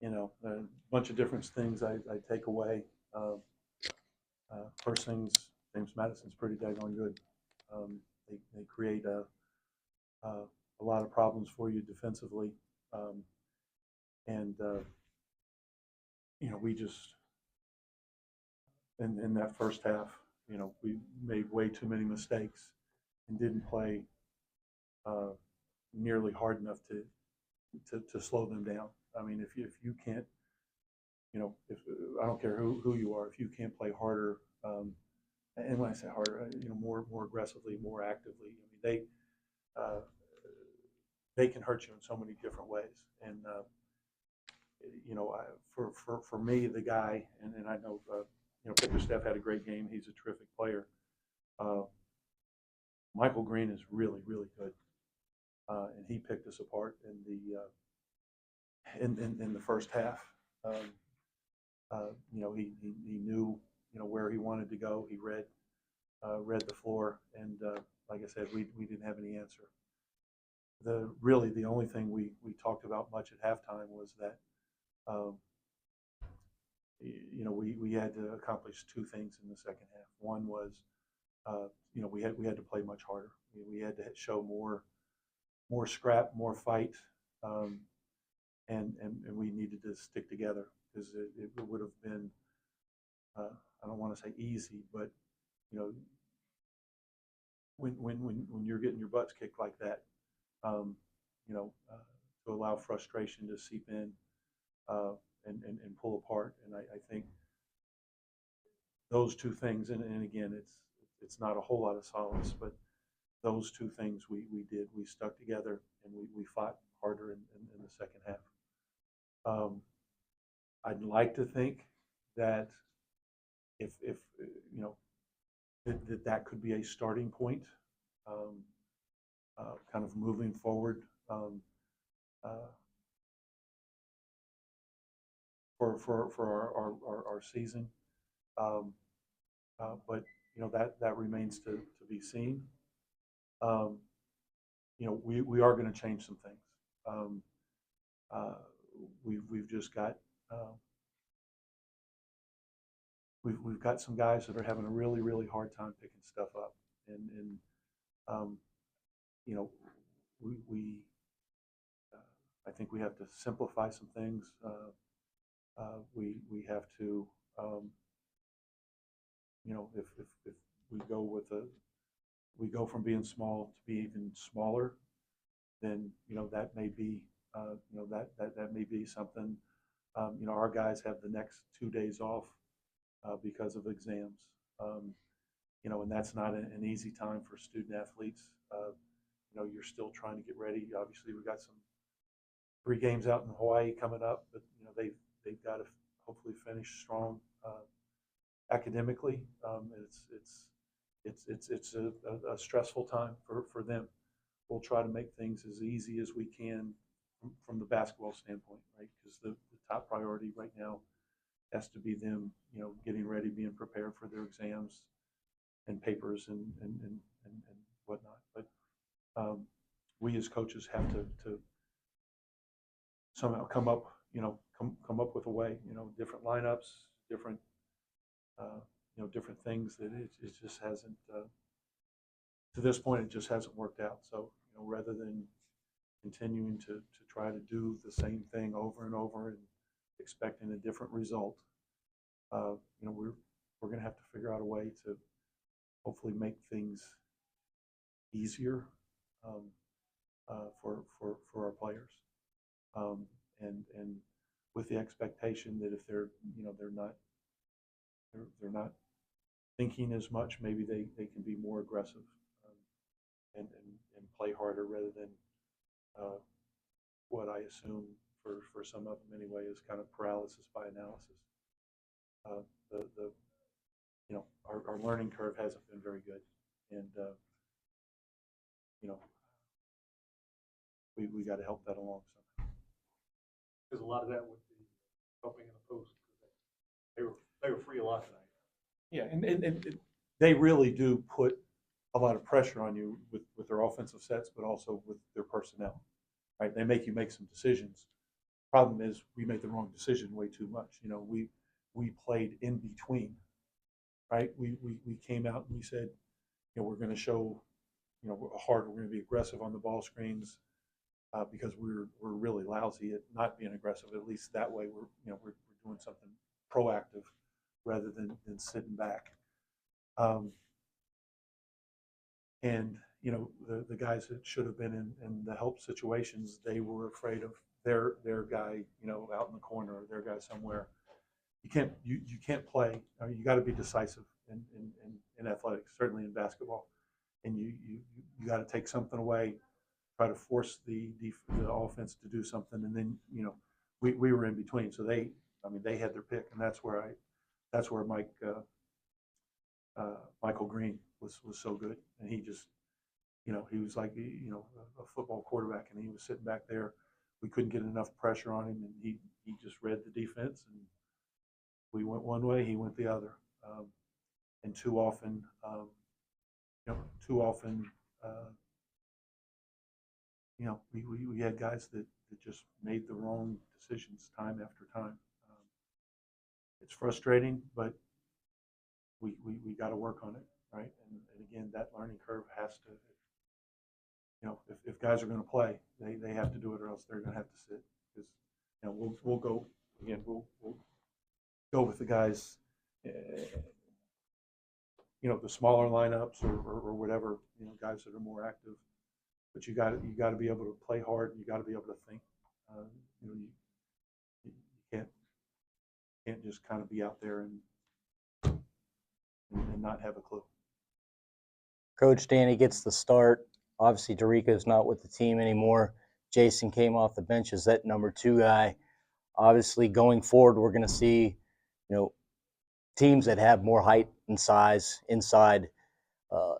A bunch of different things I take away. First things, James Madison's pretty daggone good. They create a lot of problems for you defensively. Um, and, we just, in that first half, we made way too many mistakes and didn't play uh, nearly hard enough to slow them down. I mean, if you can't, if I don't care who you are, if you can't play harder, and when I say harder, more aggressively, more actively. I mean, uh, they can hurt you in so many different ways. And for me, the guy, and I know Pickerstaff had a great game. He's a terrific player. Uh, Michael Green is really really good, and he picked us apart in the first half. Um, he knew where he wanted to go. He read the floor, and like I said, we didn't have any answer. The only thing we talked about much at halftime was that um, we had to accomplish two things in the second half. One was we had to play much harder. We had to show more scrap, more fight, um, and we needed to stick together because it would have been I don't want to say easy, but you know when you're getting your butts kicked like that, um, to allow frustration to seep in uh, and pull apart. And I think those two things, and again, it's not a whole lot of solace, but those two things we did. We stuck together and we fought harder in the second half. Um, I'd like to think that if that could be a starting point, um, kind of moving forward uh, for our season. Um, but that remains to be seen. Um, we are going to change some things. Um, uh, we've just got uh, we've got some guys that are having a really really hard time picking stuff up, and um, you know we I think we have to simplify some things. We have to if we go with a we go from being small to be even smaller, then that may be that may be something. Our guys have the next 2 days off because of exams. Um, and that's not an easy time for student athletes. You're still trying to get ready. Obviously, we got some 3 games out in Hawaii coming up, but they've got to hopefully finish strong academically. It's a stressful time for them. We'll try to make things as easy as we can from the basketball standpoint, right? Because the top priority right now has to be them, getting ready, being prepared for their exams and papers and whatnot. But we as coaches have to somehow come up with a way, different lineups, different different things that it just hasn't to this point it just hasn't worked out. So rather than continuing to try to do the same thing over and over and expecting a different result, we're going to have to figure out a way to hopefully make things easier um, for our players, and with the expectation that if they're not thinking as much, maybe they can be more aggressive, and play harder rather than uh, what I assume for some of them anyway is kind of paralysis by analysis. The our learning curve hasn't been very good, and you know we got to help that along somehow. Because a lot of that would be helping in the post. They were free a lot tonight. Yeah, and they really do put a lot of pressure on you with their offensive sets, but also with their personnel. Right? They make you make some decisions, Problem is, we made the wrong decision way too much. We played in between, right? We came out and we said, we're going to show, hard. We're going to be aggressive on the ball screens because we're really lousy at not being aggressive. At least that way, we're doing something proactive rather than sitting back. And the guys that should have been in the help situations, they were afraid of their guy, out in the corner, or their guy somewhere. You can't play. You got to be decisive in athletics, certainly in basketball, and you got to take something away, try to force the offense to do something, and then we were in between. So they had their pick, and that's where Michael Green was so good, and he just he was like a football quarterback, and he was sitting back there. We couldn't get enough pressure on him, and he just read the defense, and we went one way, he went the other, and too often, we had guys that just made the wrong decisions time after time. It's frustrating, but we got to work on it, right? And again, that learning curve has to, if guys are going to play, they have to do it, or else they're going to have to sit. Because we'll go again. We'll go with the guys, the smaller lineups or whatever, guys that are more active. But you got to be able to play hard, and you got to be able to think. You can't just kind of be out there and not have a clue. Coach Danny gets the start. Obviously, Dorica's not with the team anymore. Jason came off the bench as that number 2 guy. Obviously, going forward, we're going to see, teams that have more height and size inside.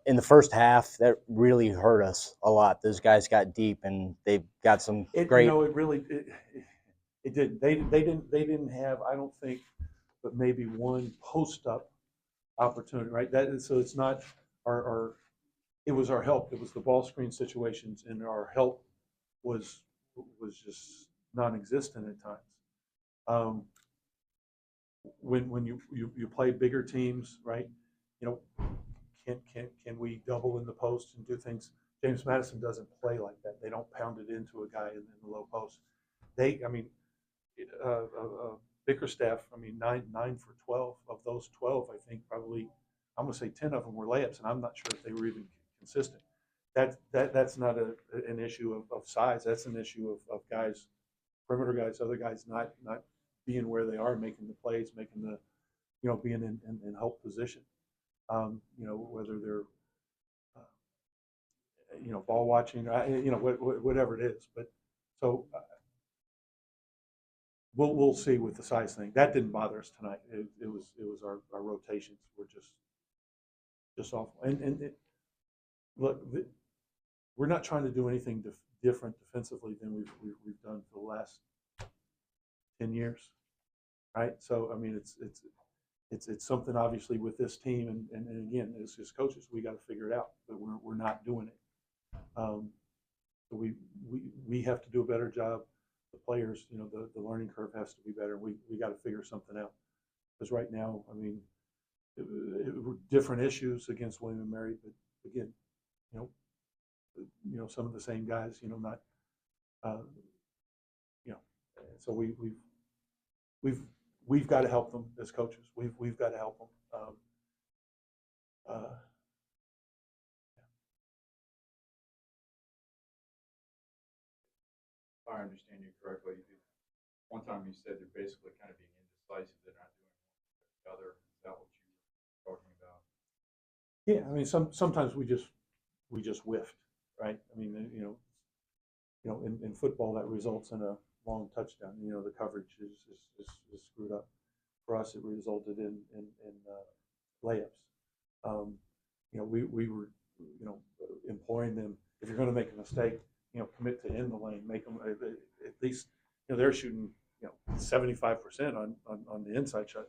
In the first half, that really hurt us a lot. Those guys got deep, and they've got some great. It didn't. They didn't have, I don't think, but maybe one post up opportunity, right? So it's not our. It was our help. It was the ball screen situations, and our help was just non-existent at times. When you play bigger teams, right? Can we double in the post and do things? James Madison doesn't play like that. They don't pound it into a guy in the low post. Bickerstaff, 9 for 12. Of those 12, I think probably, I'm going to say 10 of them were layups, and I'm not sure if they were even consistent. That's not an issue of size. That's an issue of guys, perimeter guys, other guys not being where they are, making the plays, making the, being in help position. Whether they're, ball watching, whatever it is. But so we'll see with the size thing. That didn't bother us tonight. It was our rotations were just awful. And look, we're not trying to do anything different defensively than we've done for the last 10 years, right? So it's something obviously with this team, and again, as coaches, we got to figure it out. But we're not doing it. So we have to do a better job. The players, the learning curve has to be better. We got to figure something out, because right now, different issues against William and Mary, but again, some of the same guys, not, so we've got to help them as coaches. We've got to help them. If I understand you correctly, one time you said they're basically kind of being indecisive. They're not doing one or the other. Is that what you were talking about? Yeah, sometimes we just whiffed, right? In football that results in a long touchdown. The coverage is screwed up. For us, it resulted in layups. We were imploring them, if you're going to make a mistake, commit to in the lane, make them at least, they're shooting 75% on the inside shot.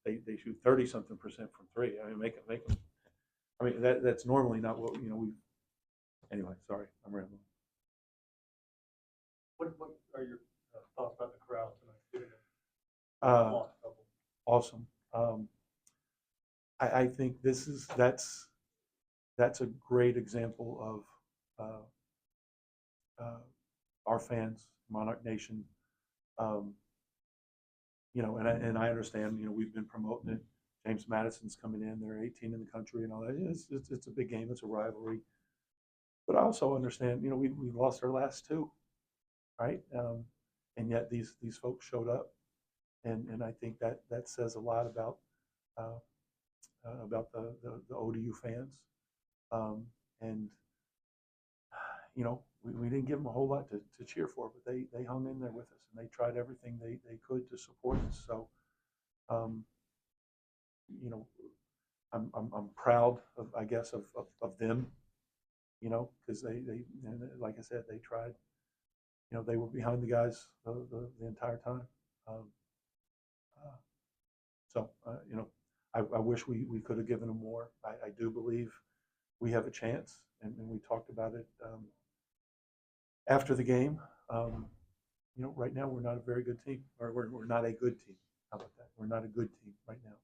They shoot 30-something% from three. Make them. That's normally not what we. Anyway, sorry, I'm rambling. What are your thoughts about the crowd tonight? Given that Uh, lost a couple. awesome. I think that's a great example of our fans, Monarch Nation. You know, and I understand. You know, we've been promoting it. James Madison's coming in. They're 18 in the country and all that. It's a big game. It's a rivalry. But I also understand. You know, we lost our last two, right? And yet these folks showed up, and I think that says a lot about the ODU fans. And you know, we didn't give them a whole lot to cheer for, but they hung in there with us and they tried everything they could to support us. So, you know, I'm proud of, I guess, of them, you know, because they and like I said, they tried. You know, they were behind the guys the entire time. Um, you know, I wish we could have given them more. I do believe we have a chance, and we talked about it after the game. You know, right now we're not a very good team, or we're not a good team. How about that? We're not a good team right now.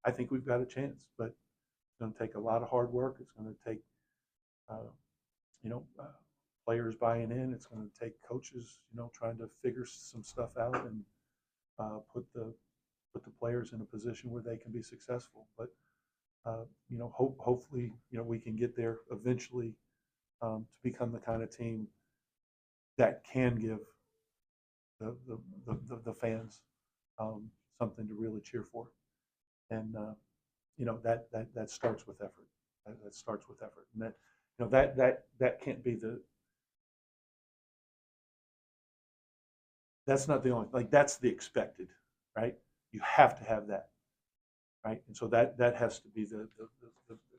I think we've got a chance, but it's going to take a lot of hard work. It's going to take, you know, players buying in. It's going to take coaches, you know, trying to figure some stuff out and put the players in a position where they can be successful. But you know, hopefully, you know, we can get there eventually to become the kind of team that can give the fans something to really cheer for. And you know, that starts with effort. That starts with effort, and that, you know, that can't be that's not the only, like, that's the expected, right? You have to have that, right? And so that has to be the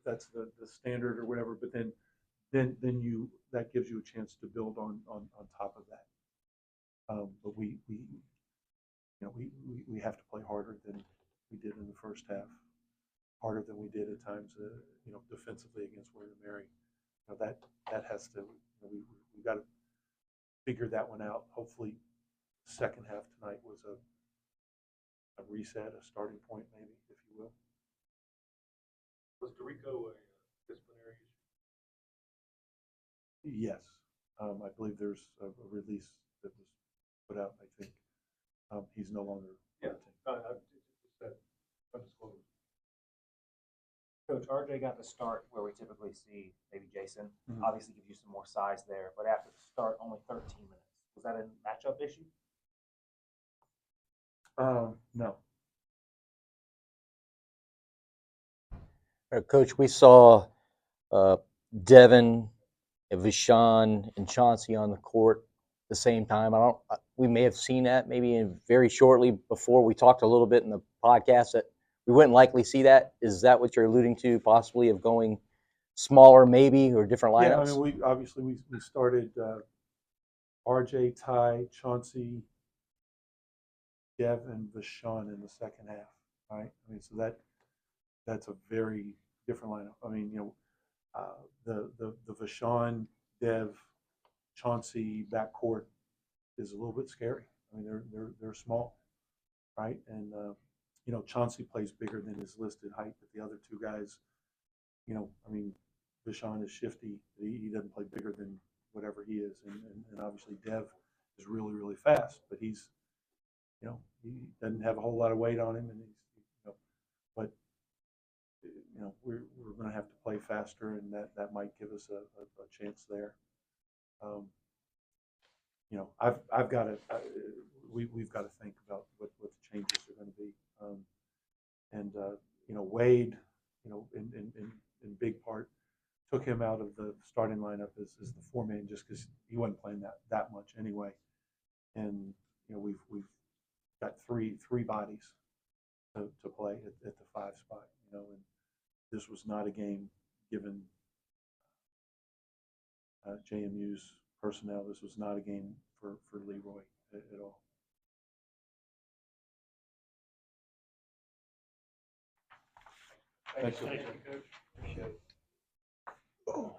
that's the standard or whatever. But then that gives you a chance to build on top of that. But you know, we have to play harder than we did in the first half, harder than we did at times, you know, defensively against William Mary. You know, that has to, you know, we got to figure that one out. Hopefully, the second half tonight was a reset, a starting point, maybe, if you will. Was Dorico a disciplinary issue? Yes, I believe there's a release that was put out. I think he's no longer. Yeah, I just said undisclosed. Coach, RJ got the start where we typically see maybe Jason. Mhm. Obviously gives you some more size there, but after the start, only 13 minutes. Was that a matchup issue? No. Coach, we saw Devin, Vishon, and Chauncey on the court at the same time. We may have seen that maybe very shortly before. We talked a little bit in the podcast that we wouldn't likely see that. Is that what you're alluding to, possibly, of going smaller maybe, or different lineups? Yeah, I mean, we started RJ, Ty, Chauncey, Dev, and Vashon in the second half. Right. I mean, so that's a very different lineup. I mean, you know, the Vashon, Dev, Chauncey backcourt is a little bit scary. I mean, they're small, right? And you know, Chauncey plays bigger than his listed height, but the other two guys, you know, I mean, Vashon is shifty. He doesn't play bigger than whatever he is, and obviously Dev is really fast, but he's, you know, he doesn't have a whole lot of weight on him, and he's, you know, but you know, we're going to have to play faster, and that might give us a chance there. You know, I've got to we've got to think about what the changes are going to be, and you know, Wade, you know, in big part took him out of the starting lineup as the four-man just because he wasn't playing that much anyway, and you know, we've got three bodies to play at the 5 spot, you know, and this was not a game given JMU's personnel. This was not a game for Leroy at all. Thank you, Coach. Appreciate it. Oh.